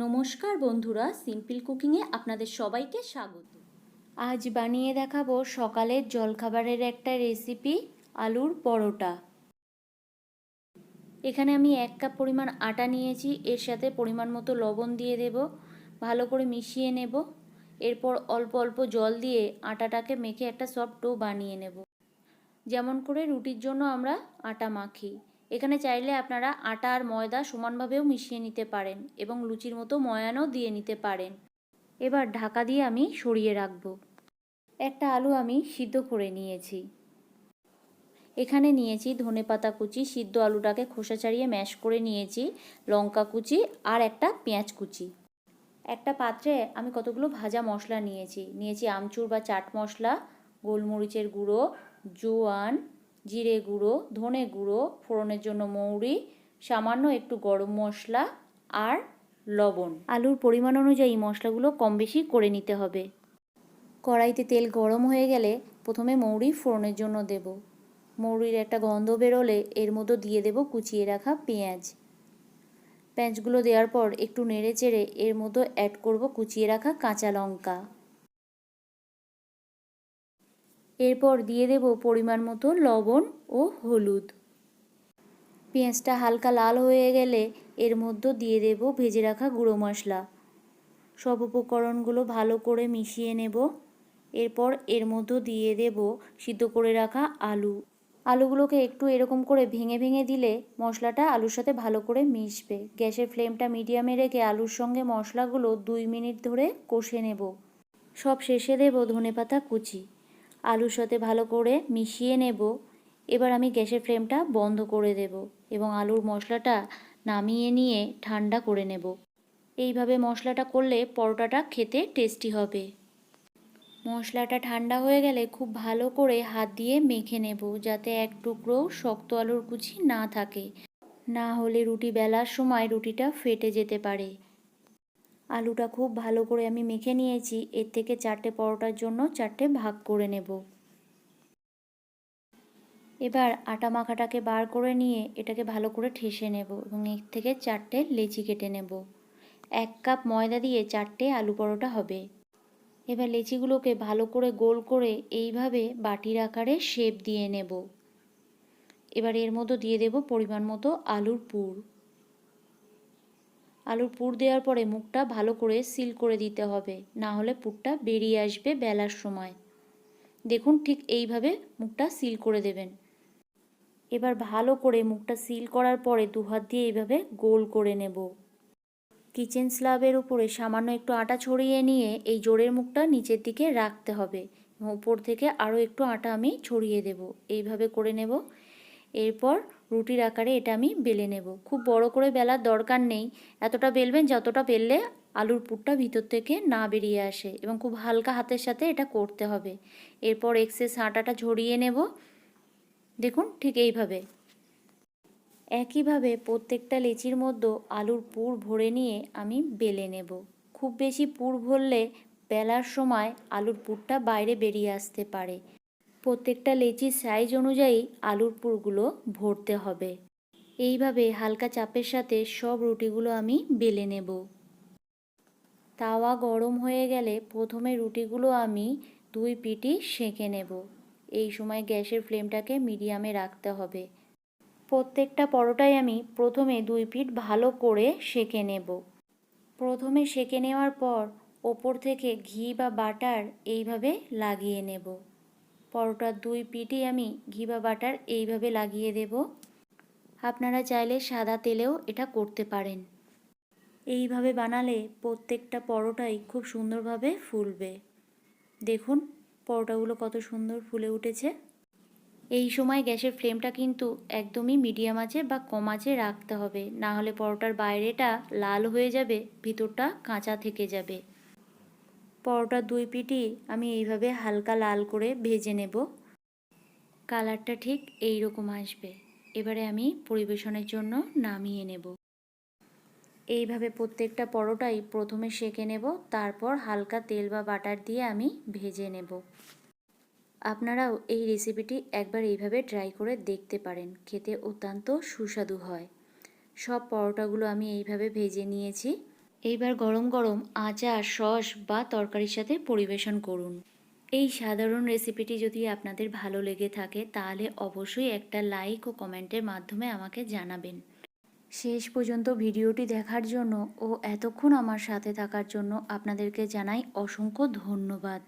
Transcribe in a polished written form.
নমস্কার বন্ধুরা, সিম্পল কুকিংয়ে আপনাদের সবাইকে স্বাগত। আজ বানিয়ে দেখাবো সকালের জলখাবারের একটা রেসিপি, আলুর পরোটা। এখানে আমি 1 কাপ পরিমাণ আটা নিয়েছি, এর সাথে পরিমাণ মতো লবণ দিয়ে দেব, ভালো করে মিশিয়ে নেব। এরপর অল্প অল্প জল দিয়ে আটাটাকে মেখে একটা সফট ডো বানিয়ে নেব, যেমন করে রুটির জন্য আমরা আটা মাখি। এখানে চাইলে আপনারা আটা আর ময়দা সমানভাবেও মিশিয়ে নিতে পারেন এবং লুচির মতো ময়ানও দিয়ে নিতে পারেন। এবার ঢাকা দিয়ে আমি সরিয়ে রাখব। একটা আলু আমি সিদ্ধ করে নিয়েছি। এখানে নিয়েছি ধনেপাতা কুচি, সিদ্ধ আলুটাকে খোসা ছাড়িয়ে ম্যাশ করে নিয়েছি, লঙ্কা কুচি আর একটা পেঁয়াজ কুচি। একটা পাত্রে আমি কতগুলো ভাজা মশলা নিয়েছি আমচুর বা চাট মশলা, গোলমরিচের গুঁড়ো, জোয়ান, জিরে গুঁড়ো, ধনে গুঁড়ো, ফোড়নের জন্য মৌরি, সামান্য একটু গরম মশলা আর লবণ। আলুর পরিমাণ অনুযায়ী মশলাগুলো কম বেশি করে নিতে হবে। কড়াইতে তেল গরম হয়ে গেলে প্রথমে মৌরি ফোড়নের জন্য দেব। মৌরির একটা গন্ধ বেরোলে এর মধ্যে দিয়ে দেব কুচিয়ে রাখা পেঁয়াজ। পেঁয়াজগুলো দেওয়ার পর একটু নেড়ে চেড়ে এর মধ্যে অ্যাড করব কুচিয়ে রাখা কাঁচা লঙ্কা। এরপর দিয়ে দেব পরিমাণ মতো লবণ ও হলুদ। পেঁয়াজটা হালকা লাল হয়ে গেলে এর মধ্যে দিয়ে দেব ভেজে রাখা গুঁড়ো মশলা। সব উপকরণগুলো ভালো করে মিশিয়ে নেব। এরপর এর মধ্যে দিয়ে দেব সিদ্ধ করে রাখা আলু। আলুগুলোকে একটু এরকম করে ভেঙে ভেঙে দিলে মশলাটা আলুর সাথে ভালো করে মিশবে। গ্যাসের ফ্লেমটা মিডিয়ামে রেখে আলুর সঙ্গে মশলাগুলো 2 মিনিট ধরে কষে নেব। সব শেষে দেব ধনেপাতা কুচি। আলুর সাথে ভালো করে মিশিয়ে নেব। এবার আমি গ্যাসের ফ্লেমটা বন্ধ করে দেব এবং আলুর মশলাটা নামিয়ে নিয়ে ঠান্ডা করে নেব। এইভাবে মশলাটা করলে পরোটাটা খেতে টেস্টি হবে। মশলাটা ঠান্ডা হয়ে গেলে খুব ভালো করে হাত দিয়ে মেখে নেব, যাতে এক টুকরোও শক্ত আলুর কুচি না থাকে, না হলে রুটি বেলার সময় রুটিটা ফেটে যেতে পারে। আলুটা খুব ভালো করে আমি মেখে নিয়েছি। এর থেকে 4টে পরোটার জন্য 4টে ভাগ করে নেব। এবার আটা মাখাটাকে বার করে নিয়ে এটাকে ভালো করে ঠেসে নেব এবং এর থেকে 4টে লেচি কেটে নেব। 1 কাপ ময়দা দিয়ে 4টে আলু পরোটা হবে। এবার লেচিগুলোকে ভালো করে গোল করে এইভাবে বাটির আকারে শেপ দিয়ে নেব। এবার এর মধ্যে দিয়ে দেব পরিমাণ মতো আলুর পুর। আলুর পুর দেওয়ার পরে মুখটা ভালো করে সিল করে দিতে হবে, না হলে পুরটা বেরিয়ে আসবে বেলার সময়। দেখুন, ঠিক এইভাবে মুখটা সিল করে দেবেন। এবার ভালো করে মুখটা সিল করার পরে 2 হাত দিয়ে এইভাবে গোল করে নেব। কিচেন স্ল্যাবের উপরে সামান্য একটু আটা ছড়িয়ে নিয়ে এই জোড়ের মুখটা নিচের দিকে রাখতে হবে এবং উপর থেকে আরও একটু আটা আমি ছড়িয়ে দেব। এইভাবে করে নেব। এরপর রুটির আকারে এটা আমি বেলে নেব। খুব বড় করে বেলার দরকার নেই, এতটা বেলবেন যতটা বেললে আলুর পুরটা ভিতর থেকে না বেরিয়ে আসে এবং খুব হালকা হাতের সাথে এটা করতে হবে। এরপর এক্সেস আটাটা ঝরিয়ে নেব। দেখুন, ঠিক এইভাবে। একইভাবে প্রত্যেকটা লেচির মধ্যে আলুর পুর ভরে নিয়ে আমি বেলে নেব। খুব বেশি পুর ভরলে বেলার সময় আলুর পুরটা বাইরে বেরিয়ে আসতে পারে। প্রত্যেকটা লেচির সাইজ অনুযায়ী আলুর পুরগুলো ভরতে হবে। এইভাবে হালকা চাপের সাথে সব রুটিগুলো আমি বেলে নেব। তাওয়া গরম হয়ে গেলে প্রথমে রুটিগুলো আমি 2 পিঠই সেঁকে নেব। এই সময় গ্যাসের ফ্লেমটাকে মিডিয়ামে রাখতে হবে। প্রত্যেকটা পরোটায় আমি প্রথমে 2 পিঠ ভালো করে সেঁকে নেব। প্রথমে সেঁকে নেওয়ার পর ওপর থেকে ঘি বা বাটার এইভাবে লাগিয়ে নেব। পরোটার 2 পিঠই আমি ঘি বা বাটার এইভাবে লাগিয়ে দেব। আপনারা চাইলে সাদা তেলেও এটা করতে পারেন। এইভাবে বানালে প্রত্যেকটা পরোটাই খুব সুন্দরভাবে ফুলবে। দেখুন, পরোটাগুলো কত সুন্দর ফুলে উঠেছে। এই সময় গ্যাসের ফ্লেমটা কিন্তু একদমই মিডিয়াম আঁচে বা কম আঁচে রাখতে হবে, না হলে পরোটার বাইরেটা লাল হয়ে যাবে, ভিতরটা কাঁচা থেকে যাবে। পরোটার 2 পিঠই আমি এইভাবে হালকা লাল করে ভেজে নেব। কালারটা ঠিক এই রকম আসবে। এবারে আমি পরিবেশনের জন্য নামিয়ে নেব। এইভাবে প্রত্যেকটা পরোটাই প্রথমে সেঁকে নেব, তারপর হালকা তেল বা বাটার দিয়ে আমি ভেজে নেব। আপনারাও এই রেসিপিটি একবার এইভাবে ট্রাই করে দেখতে পারেন, খেতে অত্যন্ত সুস্বাদু হয়। সব পরোটাগুলো আমি এইভাবে ভেজে নিয়েছি। এইবার গরম গরম আচার, সস বা তরকারির সাথে পরিবেশন করুন। এই সাধারণ রেসিপিটি যদি আপনাদের ভালো লেগে থাকে তাহলে অবশ্যই একটা লাইক ও কমেন্টের মাধ্যমে আমাকে জানাবেন। শেষ পর্যন্ত ভিডিওটি দেখার জন্য ও এতক্ষণ আমার সাথে থাকার জন্য আপনাদেরকে জানাই অসংখ্য ধন্যবাদ।